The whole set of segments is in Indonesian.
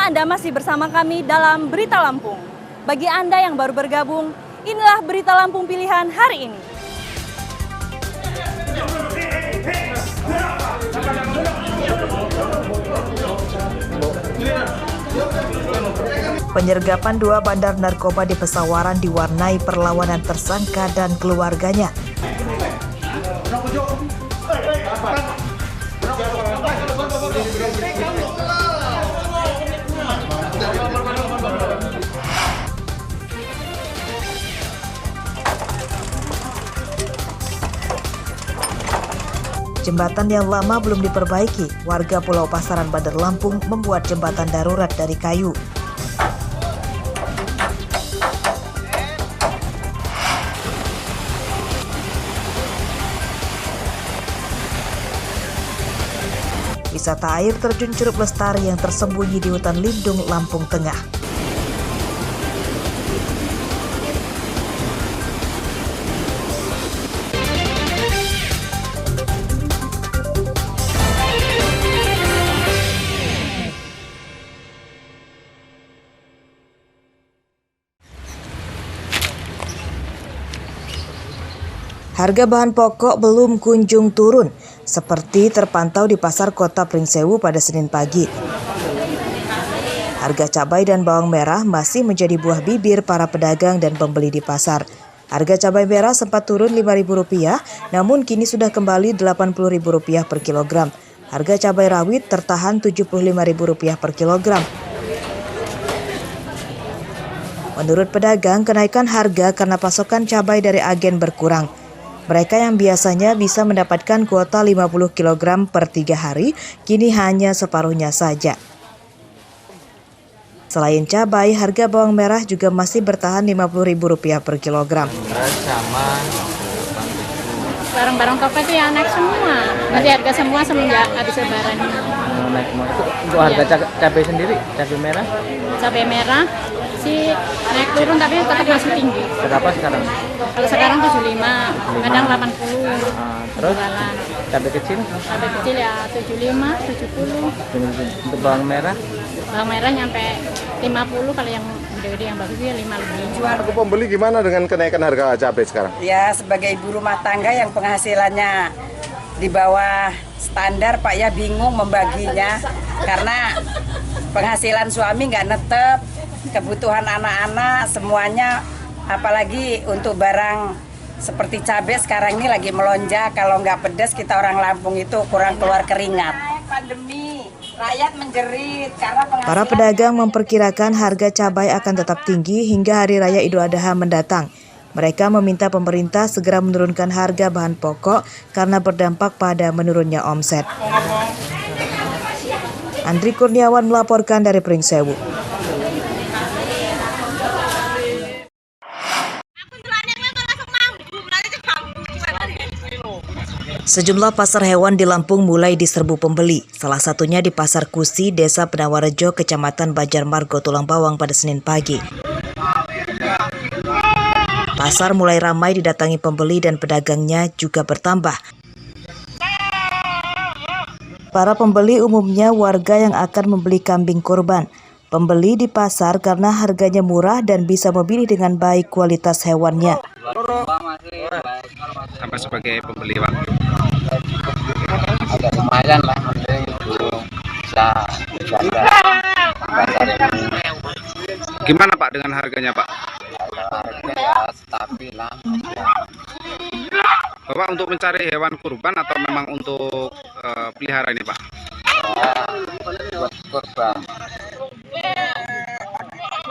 Anda masih bersama kami dalam Berita Lampung. Bagi Anda yang baru bergabung, inilah Berita Lampung pilihan hari ini. Penyergapan 2 bandar narkoba di Pesawaran diwarnai perlawanan tersangka dan keluarganya. Jembatan yang lama belum diperbaiki, warga Pulau Pasaran Bandar Lampung membuat jembatan darurat dari kayu. Wisata air terjun Curug Lestari yang tersembunyi di hutan lindung Lampung Tengah. Harga bahan pokok belum kunjung turun, seperti terpantau di Pasar Kota Pringsewu pada Senin pagi. Harga cabai dan bawang merah masih menjadi buah bibir para pedagang dan pembeli di pasar. Harga cabai merah sempat turun Rp5.000, namun kini sudah kembali Rp80.000 per kilogram. Harga cabai rawit tertahan Rp75.000 per kilogram. Menurut pedagang, kenaikan harga karena pasokan cabai dari agen berkurang. Mereka yang biasanya bisa mendapatkan kuota 50 kg per 3 hari, kini hanya separuhnya saja. Selain cabai, harga bawang merah juga masih bertahan Rp50.000 per kilogram. Barang-barang toko itu ya naik semua. Nanti harga semua semenjak habis lebaran. Naik semua itu untuk harga cabai sendiri, cabai merah? Cabai merah sih naik turun tapi tetap masih tinggi. Berapa sekarang? Kalau sekarang 75, kadang 80. Terus cabai kecil? Cabai kecil ya 75, 70. Untuk bawang merah? Bawang merah nyampe 50, kalau yang gede-gede yang bagus ya 5 lebih. Aku pembeli gimana dengan kenaikan harga cabai sekarang? Ya, sebagai ibu rumah tangga yang penghasilannya di bawah standar, Pak, ya bingung membaginya karena penghasilan suami nggak netep, kebutuhan anak-anak semuanya, apalagi untuk barang seperti cabai sekarang ini lagi melonjak. Kalau nggak pedas, kita orang Lampung itu kurang keluar keringat. Pandemi, rakyat menjerit karena penghasilan. Para pedagang memperkirakan harga cabai akan tetap tinggi hingga Hari Raya Idul Adha mendatang. Mereka meminta pemerintah segera menurunkan harga bahan pokok karena berdampak pada menurunnya omset. Andri Kurniawan melaporkan dari Pringsewu. Sejumlah pasar hewan di Lampung mulai diserbu pembeli. Salah satunya di Pasar Kusi, Desa Penawarejo, Kecamatan Banjarmargo, Tulang Bawang pada Senin pagi. Pasar mulai ramai didatangi pembeli dan pedagangnya juga bertambah. Para pembeli umumnya warga yang akan membeli kambing kurban. Pembeli di pasar karena harganya murah dan bisa memilih dengan baik kualitas hewannya. Sama sebagai pembeli waktu. Agak lumayan lah, bisa jaga. Gimana Pak dengan harganya Pak? Harga ya stabil lah. Bapak untuk mencari hewan kurban atau memang untuk pelihara ini Pak? Buat kurban.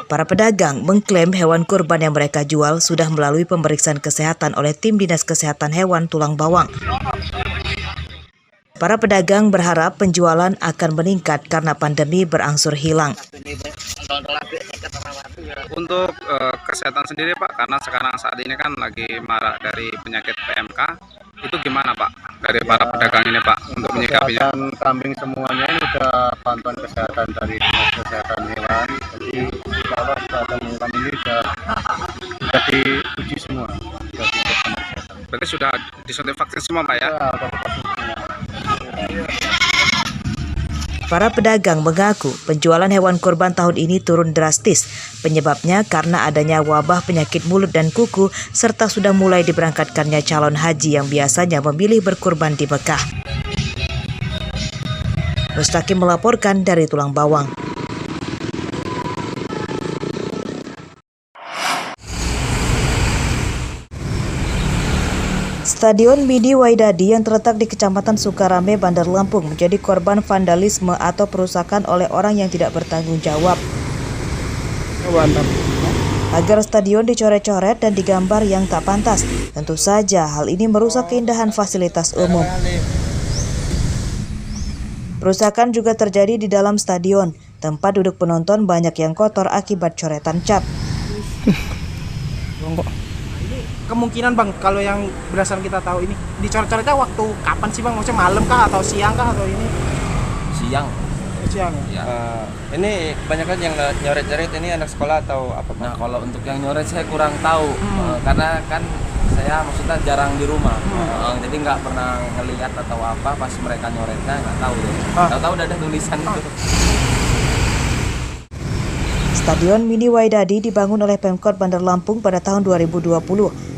Para pedagang mengklaim hewan kurban yang mereka jual sudah melalui pemeriksaan kesehatan oleh tim Dinas Kesehatan Hewan Tulang Bawang. Para pedagang berharap penjualan akan meningkat karena pandemi berangsur hilang. Untuk kesehatan sendiri Pak, karena sekarang saat ini kan lagi marak dari penyakit PMK, itu gimana Pak dari para pedagang ini Pak untuk menyikapinya? Kesehatan kambing semuanya ini sudah pantauan kesehatan dari Dinas Kesehatan Hewan. Jadi kalau kesehatan hewan ini sudah diuji semua. Berarti sudah disuntik vaksin semua Pak ya? Ya, Para pedagang mengaku penjualan hewan kurban tahun ini turun drastis. Penyebabnya karena adanya wabah penyakit mulut dan kuku serta sudah mulai diberangkatkannya calon haji yang biasanya memilih berkurban di Mekah. Mustaqim melaporkan dari Tulang Bawang. Stadion Mini Waidadi yang terletak di Kecamatan Sukarame, Bandar Lampung menjadi korban vandalisme atau perusakan oleh orang yang tidak bertanggung jawab. Agar stadion dicoret-coret dan digambar yang tak pantas, tentu saja hal ini merusak keindahan fasilitas umum. Perusakan juga terjadi di dalam stadion. Tempat duduk penonton banyak yang kotor akibat coretan cat. Kemungkinan bang, kalau yang berdasarkan kita tahu ini dicoret-coretnya waktu kapan sih bang? Maksudnya malam kah atau siang kah atau ini? Siang. Siang Ya. ya? Ini kebanyakan yang nyoret-nyoret ini anak sekolah atau apa? Nah kalau untuk yang nyoret saya kurang tahu karena kan saya maksudnya jarang di rumah, jadi nggak pernah ngelihat atau apa pas mereka nyoretnya nggak tahu deh. Tahu-tahu udah ada tulisan itu. Stadion Mini Waidadi dibangun oleh Pemkot Bandar Lampung pada tahun 2020.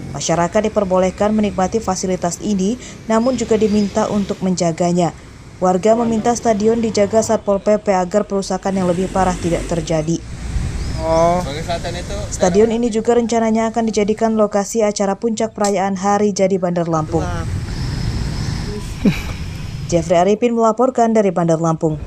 Masyarakat diperbolehkan menikmati fasilitas ini, namun juga diminta untuk menjaganya. Warga meminta stadion dijaga Satpol PP agar perusakan yang lebih parah tidak terjadi. Stadion ini juga rencananya akan dijadikan lokasi acara puncak perayaan Hari Jadi Bandar Lampung. Jeffrey Arifin melaporkan dari Bandar Lampung.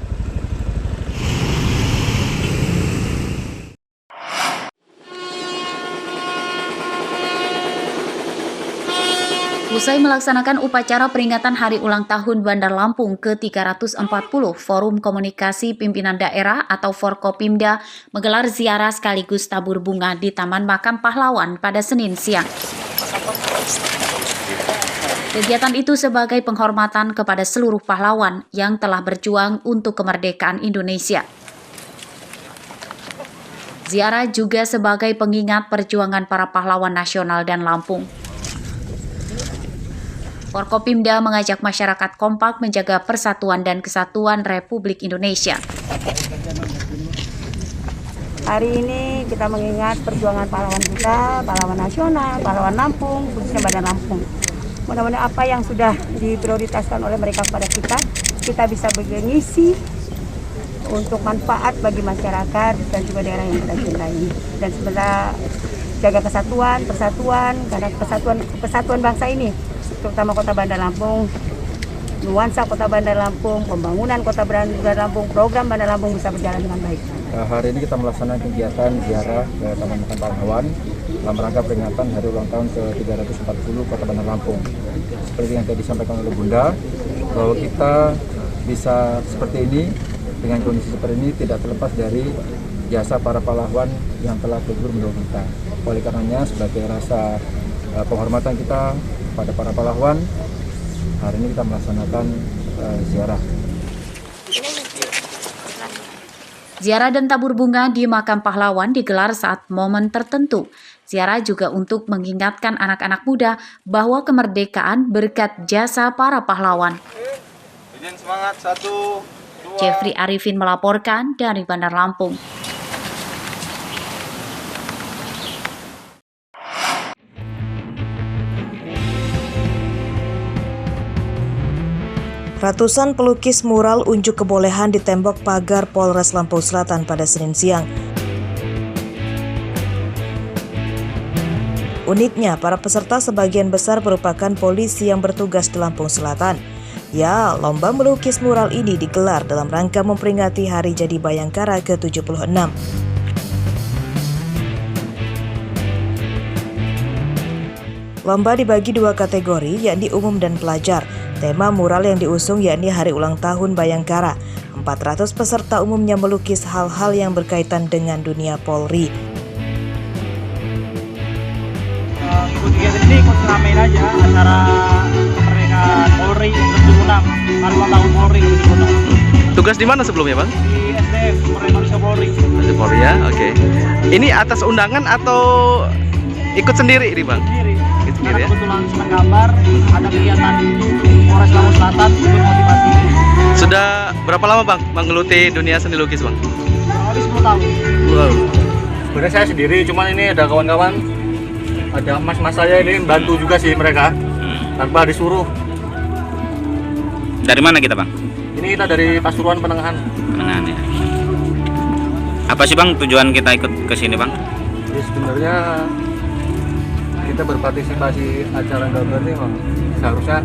Usai melaksanakan upacara peringatan Hari Ulang Tahun Bandar Lampung ke-340, Forum Komunikasi Pimpinan Daerah atau Forkopimda menggelar ziarah sekaligus tabur bunga di Taman Makam Pahlawan pada Senin siang. Kegiatan itu sebagai penghormatan kepada seluruh pahlawan yang telah berjuang untuk kemerdekaan Indonesia. Ziarah juga sebagai pengingat perjuangan para pahlawan nasional dan Lampung. Forkopimda mengajak masyarakat kompak menjaga persatuan dan kesatuan Republik Indonesia. Hari ini kita mengingat perjuangan pahlawan kita, pahlawan nasional, pahlawan Lampung, khususnya Bandar Lampung. Mudah-mudahan apa yang sudah diprioritaskan oleh mereka kepada kita bisa mengisi untuk manfaat bagi masyarakat dan juga daerah yang kita cintai. Dan sebenarnya jaga kesatuan, persatuan, karena persatuan bangsa ini, terutama Kota Bandar Lampung, nuansa Kota Bandar Lampung, pembangunan Kota Bandar Lampung, program Bandar Lampung bisa berjalan dengan baik. Hari ini kita melaksanakan kegiatan ziarah ke Taman Makam Pahlawan dalam rangka peringatan Hari Ulang Tahun ke-340 Kota Bandar Lampung. Seperti yang tadi disampaikan oleh Bunda, bahwa kita bisa seperti ini, dengan kondisi seperti ini tidak terlepas dari jasa para pahlawan yang telah gugur mendahului kita. Oleh karenanya, sebagai rasa penghormatan kita pada para pahlawan, hari ini kita melaksanakan ziarah. Ziarah dan tabur bunga di Makam Pahlawan digelar saat momen tertentu. Ziarah juga untuk mengingatkan anak-anak muda bahwa kemerdekaan berkat jasa para pahlawan. Semangat, 1, 2. Jeffrey Arifin melaporkan dari Bandar Lampung. Ratusan pelukis mural unjuk kebolehan di tembok pagar Polres Lampung Selatan pada Senin siang. Uniknya, para peserta sebagian besar merupakan polisi yang bertugas di Lampung Selatan. Ya, lomba melukis mural ini digelar dalam rangka memperingati Hari Jadi Bayangkara ke-76. Lomba dibagi dua kategori, yakni umum dan pelajar. Tema mural yang diusung yakni Hari Ulang Tahun Bayangkara. 400 peserta umumnya melukis hal-hal yang berkaitan dengan dunia Polri. Kegiatan ini ikut ramein aja acara kemerdekaan Polri ke-76, Hari Ulang Tahun Polri ke-76. Tugas di mana sebelumnya, Bang? Di SDM, Sumber Manusia Polri. Manusia Polri ya, oke. Ini atas undangan atau ikut sendiri ini, Bang? Sendiri. Karena ya? Kebetulan senang gambar, ada kegiatan Polres Lampung Selatan, itu motivasi. Sudah berapa lama Bang menggeluti dunia seni lukis Bang? Habis 10 tahun. Sebenarnya saya sendiri, cuman ini ada kawan-kawan, ada mas-mas saya ini bantu juga sih mereka, tanpa disuruh. Dari mana kita Bang? Ini kita dari Pasuruan Penengahan. Penengahan ya. Apa sih Bang tujuan kita ikut ke sini Bang? Jadi sebenarnya kita berpartisipasi acara gambar ini Bang, seharusnya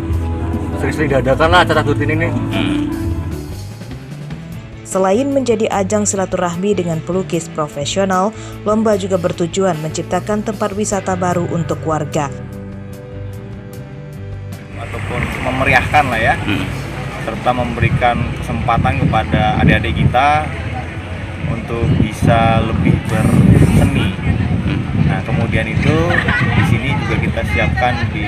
sering-sering diadakan lah acara rutin ini. Selain menjadi ajang silaturahmi dengan pelukis profesional, lomba juga bertujuan menciptakan tempat wisata baru untuk warga. Ataupun memeriahkan lah ya, serta memberikan kesempatan kepada adik-adik kita untuk bisa lebih berseni. Nah, kemudian itu di sini juga kita siapkan di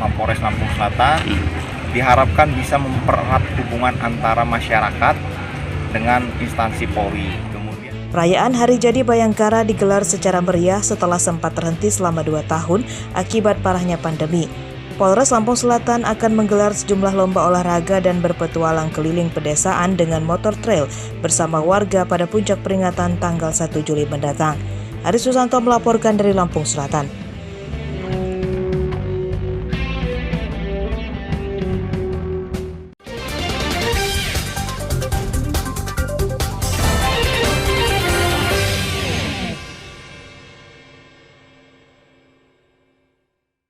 Mapolres Lampung Selatan, diharapkan bisa mempererat hubungan antara masyarakat dengan instansi Polri. Kemudian Perayaan Hari Jadi Bayangkara digelar secara meriah setelah sempat terhenti selama 2 tahun akibat parahnya pandemi. Polres Lampung Selatan akan menggelar sejumlah lomba olahraga dan berpetualang keliling pedesaan dengan motor trail bersama warga pada puncak peringatan tanggal 1 Juli mendatang. Aris Susanto melaporkan dari Lampung Selatan.